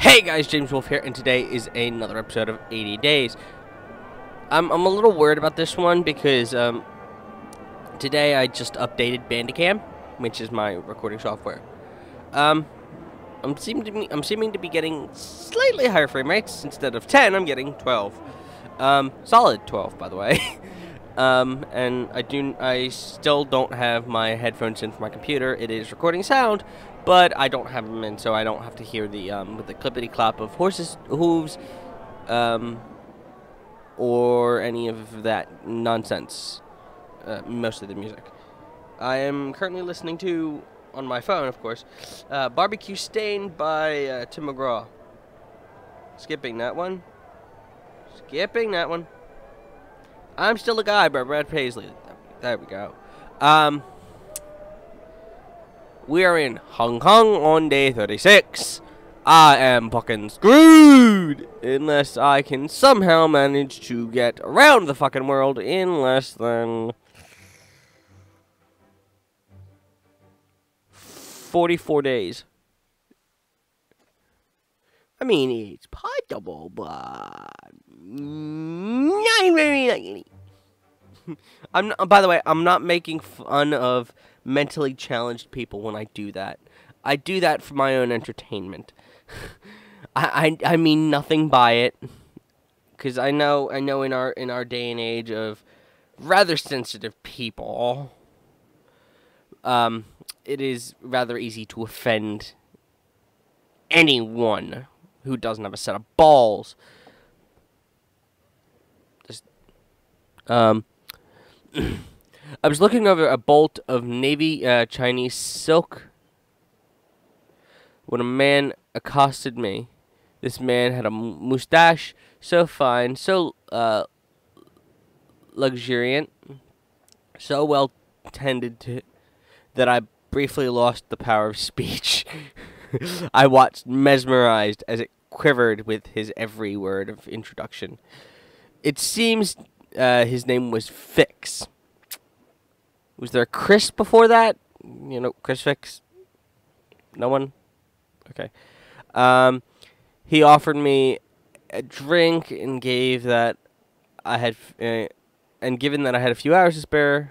Hey guys, James Wolf here, and today is another episode of 80 Days. I'm a little worried about this one because today I just updated Bandicam, which is my recording software. I'm seeming to be getting slightly higher frame rates. Instead of 10, I'm getting 12. Solid 12, by the way. And I still don't have my headphones in for my computer. It is recording sound, but I don't have them in, so I don't have to hear the clippity clop of horses' hooves, or any of that nonsense. Mostly the music. I am currently listening to, on my phone, of course, Barbecue Stain by Tim McGraw. Skipping that one. I'm Still a Guy by Brad Paisley. There we go. We are in Hong Kong on day 36. I am fucking screwed unless I can somehow manage to get around the fucking world in less than 44 days. I mean, it's possible, but not very likely. By the way, I'm not making fun of mentally challenged people when I do that. I do that for my own entertainment. I mean nothing by it, because I know in our day and age of rather sensitive people, it is rather easy to offend anyone who doesn't have a set of balls. I was looking over a bolt of navy Chinese silk when a man accosted me. This man had a mustache so fine, so luxuriant, so well tended to, that I briefly lost the power of speech. I watched mesmerized as it quivered with his every word of introduction. It seems his name was Fix. Was there a Chris before that? You know, Chris Fix? No one? Okay. He offered me a drink and given that I had a few hours to spare,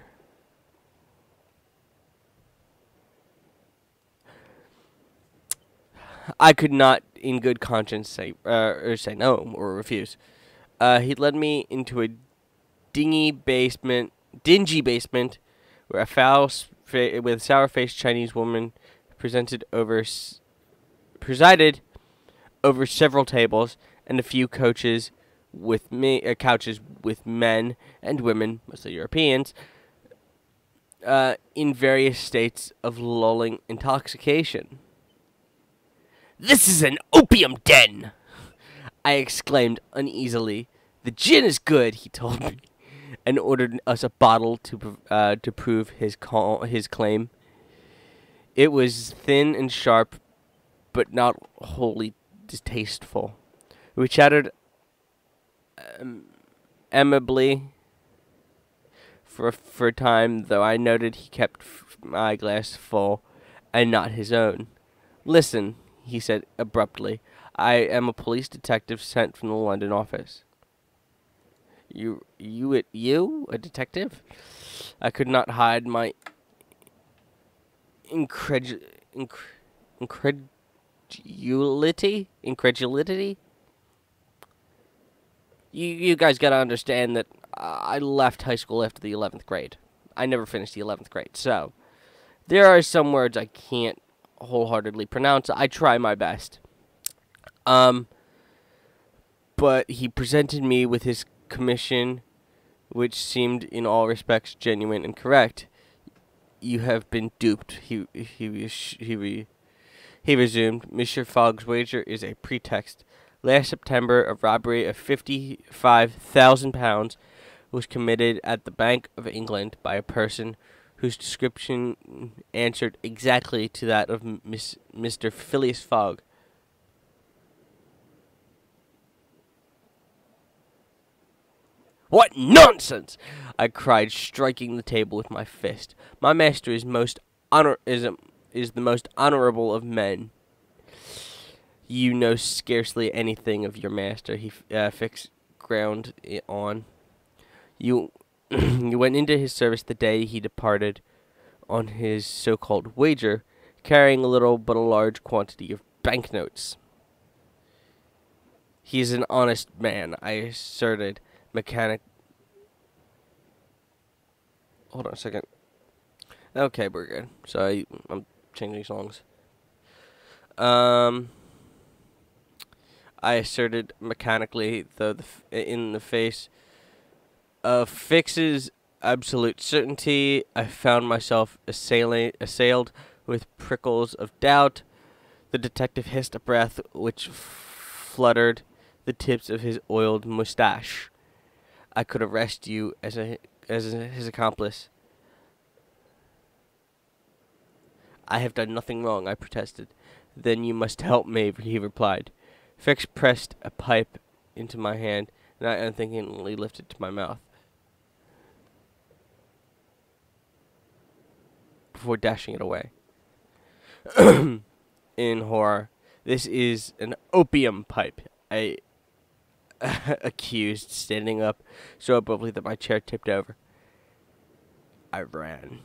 I could not, in good conscience, say no or refuse. He led me into a dingy basement, where a sour-faced Chinese woman presided over several tables and a few couches with men and women, mostly Europeans, in various states of lulling intoxication. "This is an opium den!" I exclaimed uneasily. "The gin is good," he told me, and ordered us a bottle to prove his claim. It was thin and sharp, but not wholly distasteful. We chatted amicably for a time, though I noted he kept my glass full and not his own. "Listen," he said abruptly. "I am a police detective sent from the London office." You, a detective? I could not hide my incredulity. You guys gotta understand that I left high school after the 11th grade. I never finished the 11th grade, so there are some words I can't wholeheartedly pronounce. I try my best. But he presented me with his commission, which seemed in all respects genuine and correct. "You have been duped," he resumed. "Monsieur Fogg's wager is a pretext. Last September, a robbery of £55,000 was committed at the Bank of England by a person whose description answered exactly to that of Mr. Phileas Fogg. "What nonsense!" I cried, striking the table with my fist. "My master is the most honorable of men. You know scarcely anything of your master. He fixed ground on. You you went into his service the day he departed on his so-called wager, carrying a little but a large quantity of banknotes. He is an honest man, I asserted, mechanic. Hold on a second. Okay, we're good. So I'm changing songs. I asserted mechanically, though in the face of Fix's absolute certainty, I found myself assailed with prickles of doubt. The detective hissed a breath which fluttered the tips of his oiled mustache. I could arrest you as his accomplice. I have done nothing wrong, I protested. Then you must help me, he replied. Fix pressed a pipe into my hand, and I unthinkingly lifted it to my mouth. Before dashing it away. In horror. This is an opium pipe, I accused, standing up so abruptly that my chair tipped over. I ran.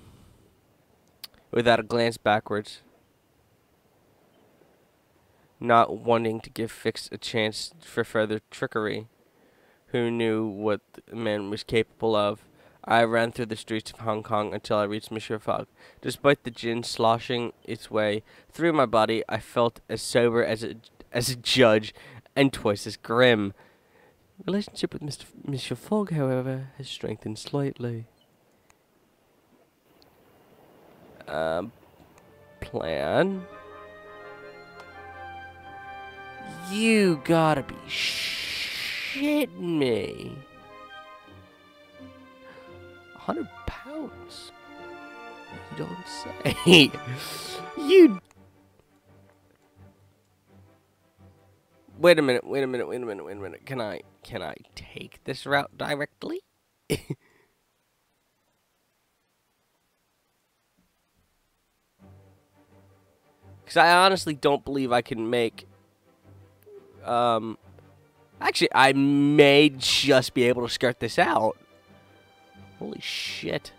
Without a glance backwards, not wanting to give Fix a chance for further trickery. Who knew what the man was capable of? I ran through the streets of Hong Kong until I reached Monsieur Fogg. Despite the gin sloshing its way through my body, I felt as sober as a judge and twice as grim. Relationship with Monsieur Fogg, however, has strengthened slightly. Plan? You gotta be shitting me. 100 pounds? You don't say. You. Wait a minute. Can I take this route directly? Because I honestly don't believe I can make. Actually, I may just be able to skirt this out. Holy shit.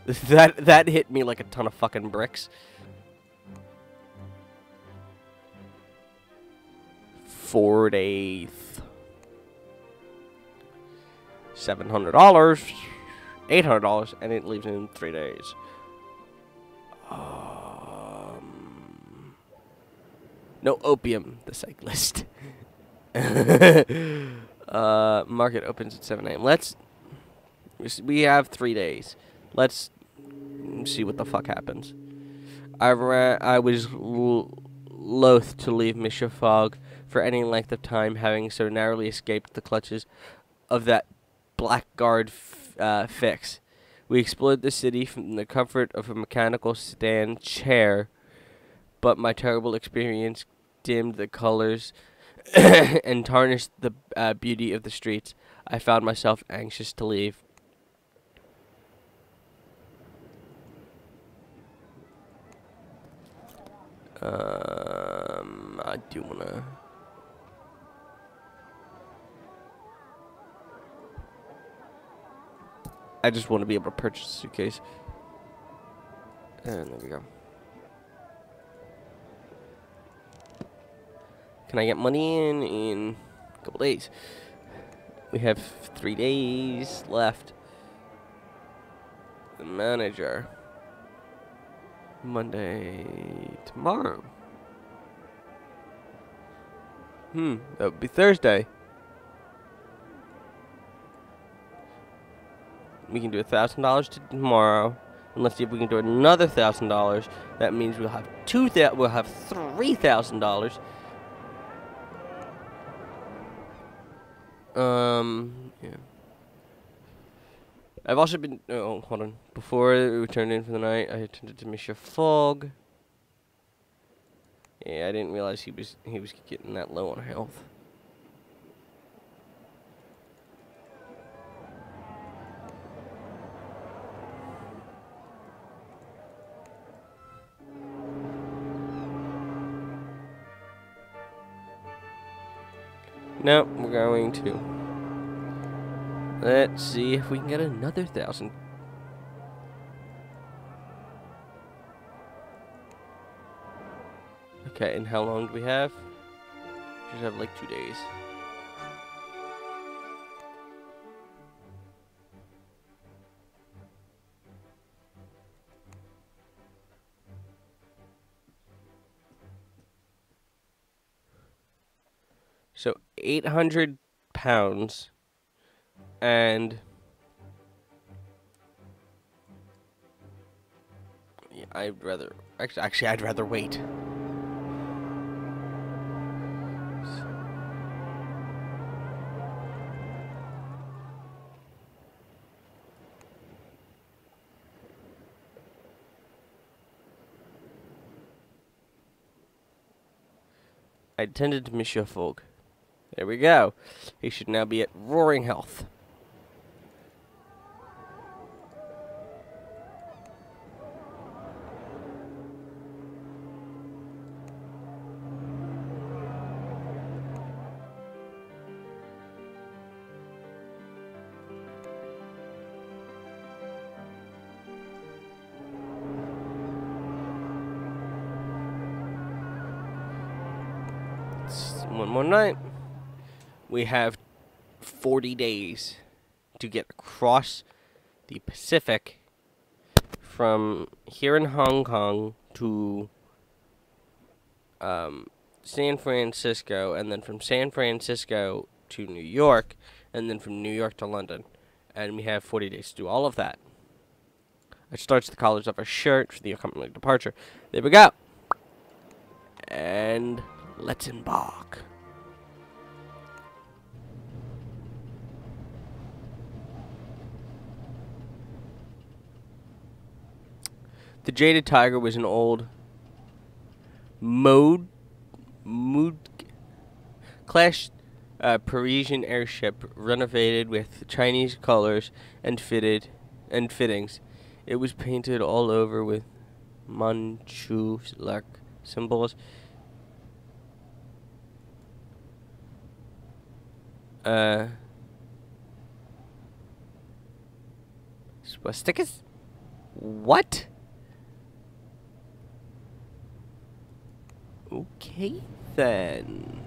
That hit me like a ton of fucking bricks. 4/8. $700. $800, and it leaves in 3 days. No opium, the cyclist. Market opens at 7 a.m. We have 3 days. Let's see what the fuck happens. I was loath to leave Monsieur Fogg for any length of time, having so narrowly escaped the clutches of that blackguard Fix. We explored the city from the comfort of a mechanical sedan chair, but my terrible experience dimmed the colors and tarnished the beauty of the streets. I found myself anxious to leave. I do wanna. I just want to be able to purchase a suitcase. And there we go. Can I get money in a couple days? We have 3 days left. The manager. Monday, tomorrow. That would be Thursday. We can do $1,000 tomorrow. And let's see if we can do another $1,000. That means we'll have $3,000. Yeah. I've also been. Oh, hold on. Before we turned in for the night, I attended to Monsieur Fogg. Yeah, I didn't realize he was getting that low on health. No, we're going to. Let's see if we can get another 1,000. Okay, and how long do we have? We should have like 2 days. So 800 pounds and yeah, I'd rather actually I'd rather wait. I tended to Monsieur Fogg. There we go. He should now be at roaring health. One more night. We have 40 days to get across the Pacific from here in Hong Kong to San Francisco, and then from San Francisco to New York, and then from New York to London. And we have 40 days to do all of that. It starts the collars of our shirt for the accompanying departure. There we go. And let's embark. The Jaded Tiger was an old mood class Parisian airship renovated with Chinese colors and fittings. It was painted all over with Manchu-like symbols. Swastikas? What? Okay, then.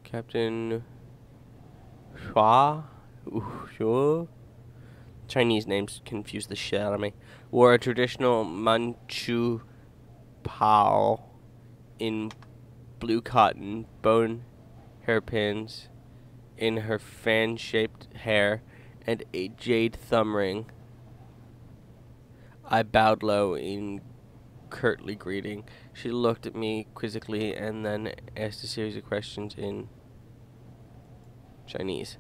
Captain Hua? Sure. Chinese names confuse the shit out of me. Wore a traditional Manchu pao in blue cotton, bone hairpins in her fan-shaped hair, and a jade thumb ring. I bowed low in curtly greeting. She looked at me quizzically and then asked a series of questions in Chinese.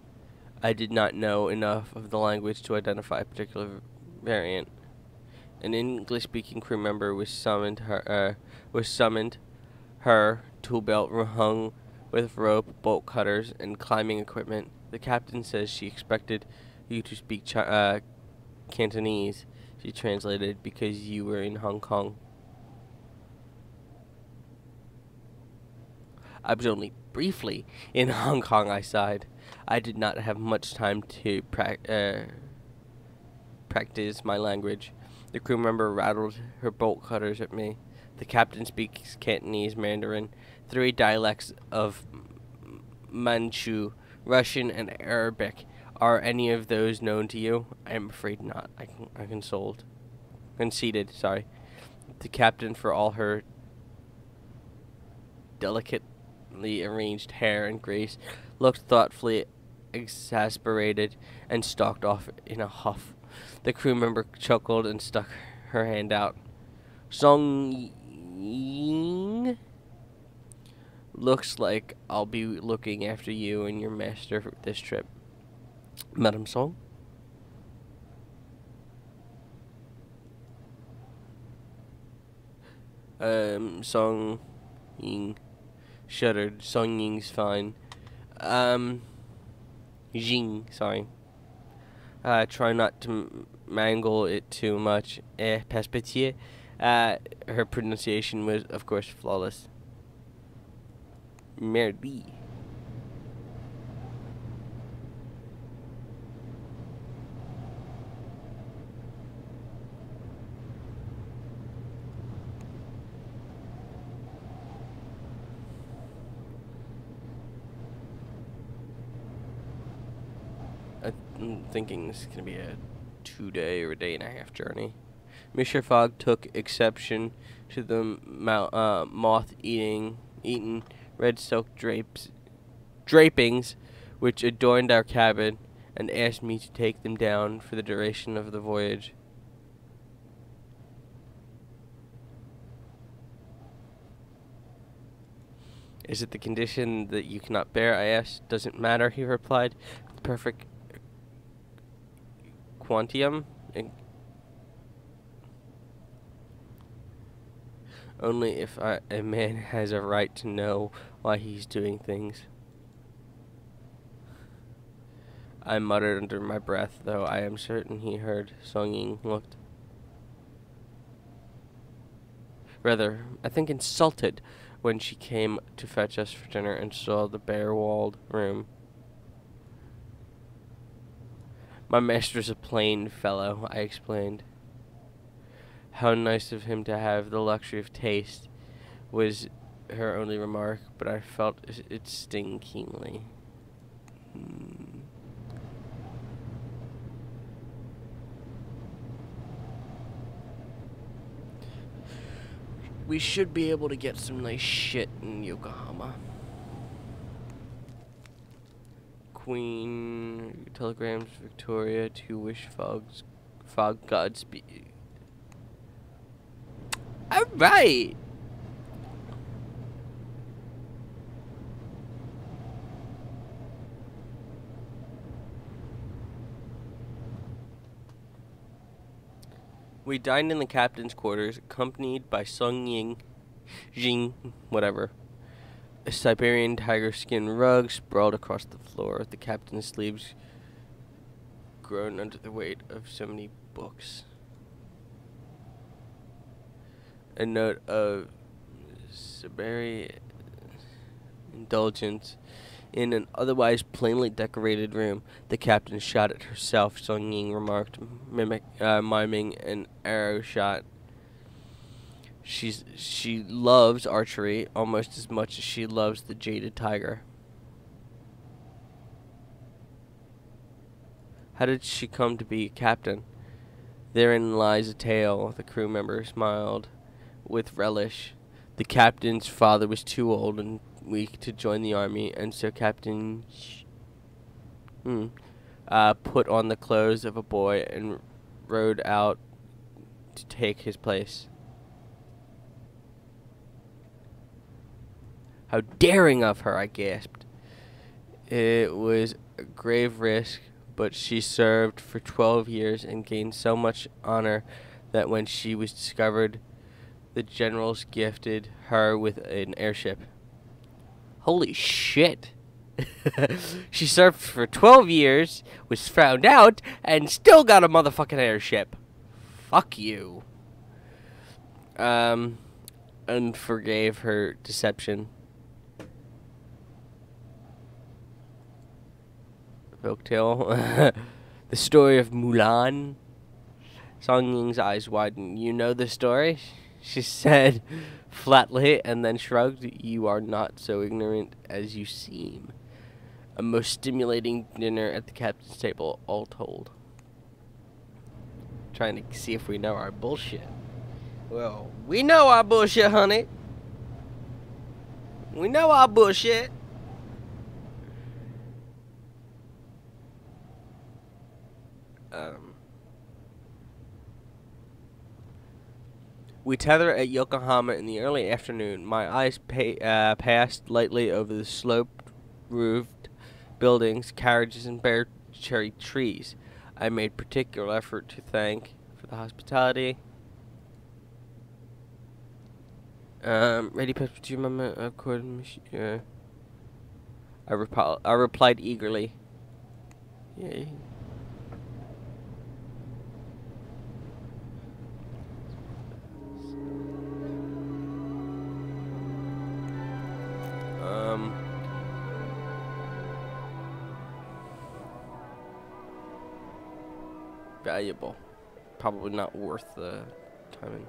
I did not know enough of the language to identify a particular variant. An English-speaking crew member was summoned. Her tool belt hung with rope, bolt cutters, and climbing equipment. The captain says she expected you to speak Cantonese. She translated, because you were in Hong Kong. I was only briefly in Hong Kong, I sighed. I did not have much time to practice my language. The crew member rattled her bolt cutters at me. The captain speaks Cantonese, Mandarin, 3 dialects of Manchu, Russian, and Arabic. Are any of those known to you? I am afraid not. I conceded, sorry. The captain, for all her delicately arranged hair and grace, looked thoughtfully exasperated and stalked off in a huff. The crew member chuckled and stuck her hand out. Song Ying, looks like I'll be looking after you and your master for this trip. Madam Song? Song Ying shuddered. Song Ying's fine. Jing, sorry. Try not to mangle it too much. Pespetier. Her pronunciation was, of course, flawless. Merdi. I'm thinking this is going to be a 2-day or a day-and-a-half journey. Monsieur Fogg took exception to the moth-eaten red silk drapings which adorned our cabin, and asked me to take them down for the duration of the voyage. Is it the condition that you cannot bear? I asked. Doesn't matter, he replied, with perfect quantium. Only if a man has a right to know why he's doing things. I muttered under my breath, though I am certain he heard. Song Ying looked rather, I think, insulted when she came to fetch us for dinner and saw the bare-walled room. My master's a plain fellow, I explained. How nice of him to have the luxury of taste, was her only remark, but I felt it sting keenly. We should be able to get some nice shit in Yokohama. Queen telegrams Victoria to wish Fogg Godspeed. All right. We dined in the captain's quarters, accompanied by Song Ying, Jing, whatever. A Siberian tiger skin rug sprawled across the floor, the captain's sleeves groaned under the weight of so many books. A note of Siberian indulgence in an otherwise plainly decorated room. The captain shot at herself, Song Ying remarked, miming an arrow shot. She loves archery almost as much as she loves the jaded tiger. How did she come to be a captain? Therein lies a tale, the crew member smiled with relish. The captain's father was too old and weak to join the army, and so Captain put on the clothes of a boy and rode out to take his place. How daring of her, I gasped. It was a grave risk, but she served for 12 years and gained so much honor that when she was discovered, the generals gifted her with an airship. Holy shit. She served for 12 years, was found out, and still got a motherfucking airship. Fuck you. And forgave her deception. Folktale. The story of Mulan. Song Ying's eyes widened. You know the story? She said flatly, and then shrugged. You are not so ignorant as you seem. A most stimulating dinner at the captain's table, all told. Trying to see if we know our bullshit. Well, we know our bullshit, honey. We know our bullshit. We tether at Yokohama in the early afternoon. My eyes passed lightly over the sloped-roofed buildings, carriages, and bare cherry trees. I made particular effort to thank for the hospitality. Ready, Petit Mama, of course, monsieur. I replied eagerly. Yay. Valuable. Probably not worth the timing.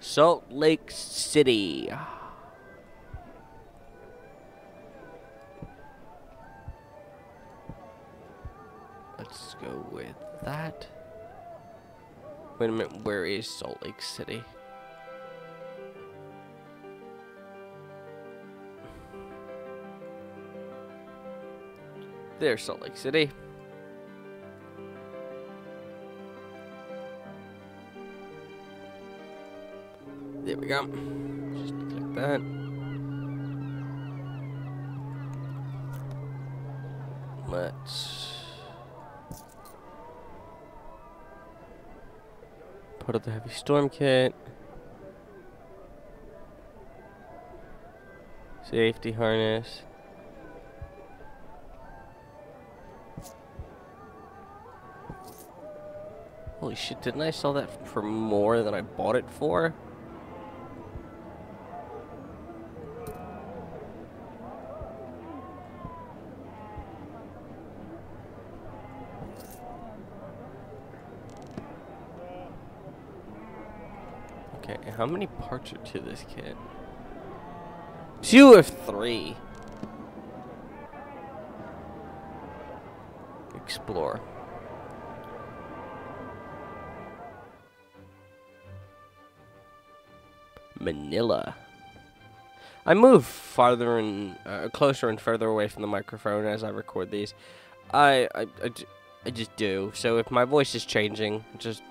Salt Lake City. Let's go with that. Wait a minute, where is Salt Lake City? There's Salt Lake City. There we go. Just click that. Let's put up the heavy storm kit. Safety harness. Holy shit, didn't I sell that for more than I bought it for? Okay, how many parts are to this kit? 2 of 3. Explore. Manila. I move farther and closer and further away from the microphone as I record these. I just do. So if my voice is changing, just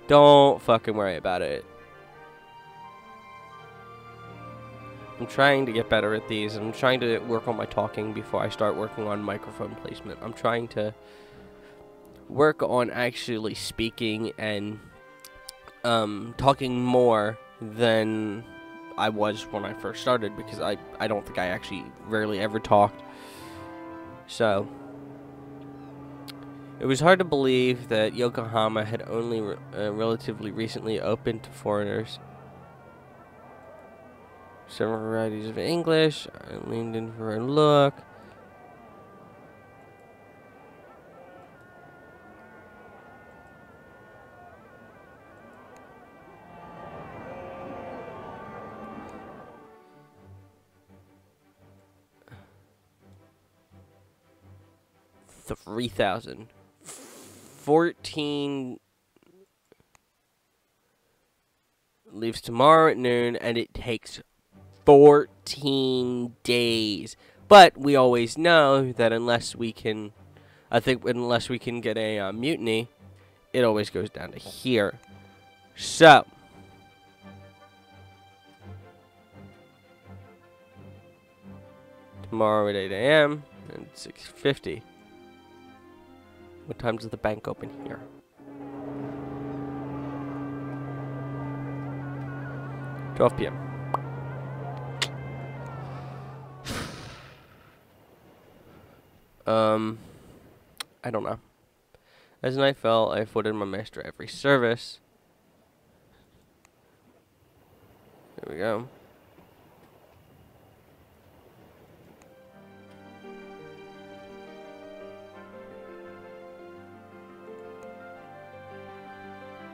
don't fucking worry about it. I'm trying to get better at these. I'm trying to work on my talking before I start working on microphone placement. I'm trying to work on actually speaking and talking more than I was when I first started, because I don't think I actually rarely ever talked. So it was hard to believe that Yokohama had only relatively recently opened to foreigners. Several varieties of English. I leaned in for a look. $3,000. 14 leaves tomorrow at noon, and it takes 14 days. But we always know that unless we can, unless we can get a mutiny, it always goes down to here. So tomorrow at 8 a.m. and 6:50. What time does the bank open here? 12 p.m. I don't know. As night fell, I afforded my master every service. There we go.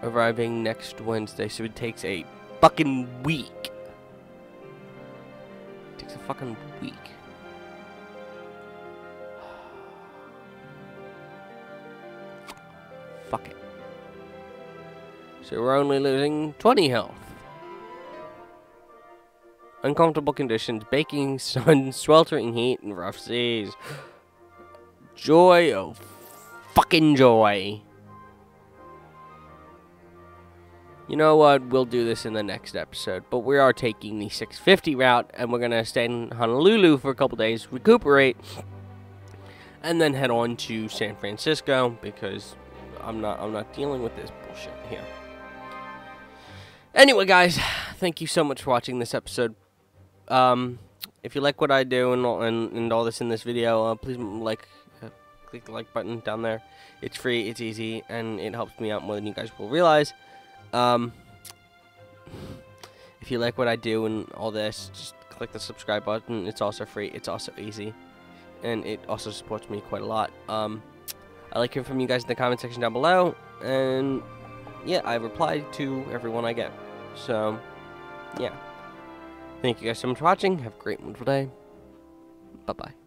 Arriving next Wednesday, so it takes a fucking week. It takes a fucking week. Fuck it. So we're only losing 20 health. Uncomfortable conditions, baking sun, sweltering heat, and rough seas. Joy, oh fucking joy. You know what? We'll do this in the next episode. But we are taking the 650 route, and we're going to stay in Honolulu for a couple days, recuperate, and then head on to San Francisco, because I'm not dealing with this bullshit here. Anyway, guys, thank you so much for watching this episode. If you like what I do and all this in this video, please like click the like button down there. It's free, it's easy, and it helps me out more than you guys will realize. If you like what I do and all this, just click the subscribe button. It's also free, it's also easy, and it also supports me quite a lot. I like hearing from you guys in the comment section down below, and yeah, I reply to everyone I get. So, yeah. Thank you guys so much for watching. Have a great, wonderful day. Bye-bye.